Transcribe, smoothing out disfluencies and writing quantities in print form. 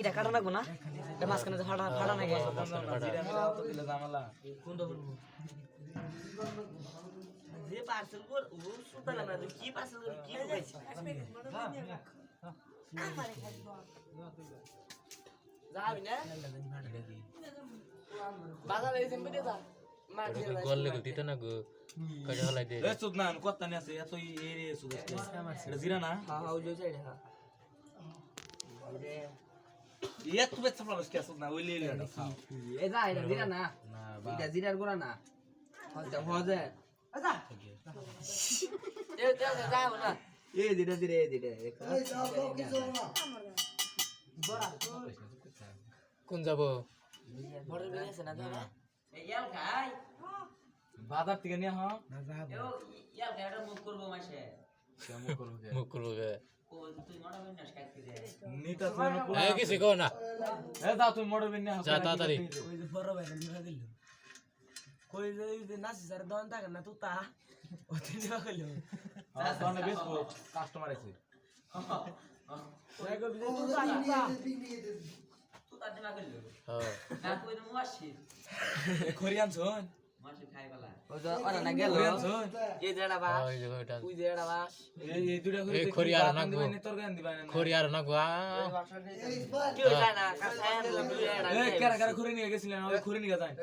এটা কাটা লাগবো না এটা মাঝখানে যে ফাটা ফাটা নাকি যে পার্সেল কর ও সুতালা না কি পার্সেল কর কি কইছিস যাবি না বাজারে এসে বেরে যা গল্লে দিত না গো কাটা হলাই দে এ সুদ না কথা নি আছে এত এই রে সুদ এটা জিরা না হ্যাঁ ওই যে সাইড হ্যাঁ ये तू बेच सकला उसके सुद ना ওই লে এটা এ যা এটা জিরা না এটা জিরার গোড়া না হয়তো হজে আচ্ছা এ যাও না এ দিটা দিরে এ দিটা কোন যাব বড় বিনেছে না ধরে এই ইয়াল খাই বাজার থেকে নিয়ে হ্যাঁ ইয়াল খাই এটা মুখ করব মাসে মুখ করব গে ও তুই মড়া বিনাশ খাইতে দে নিতা সুন এ কিছু কো না এ দাও তুই মডেল বিনে যা তাড়াতাড়ি ওই যে বড় ভাই নিভা দিল কই যে নাসি স্যার দন থাকে না তুই তা ওতে নিভা কইলো তাহলে বেশ কাস্টমার আছে ওই গো বিজে তুই তা তুই তা নিভা কইলো হ্যাঁ না কই তো মুয়াশি কোরিয়ান শুন মাসি খাই বালা ও তো ওরা না গেল এই যেটা বাস ওই যে ওইটা ওই যেটা বাস এই দুটা করে এই খড়িয়ার না গো তরকারি দিবা না খড়িয়ার না গো কি হইছে না কাছে এ কারা কারা খুরে নিয়ে গেছিলেন ওই খুরে নিয়ে যায়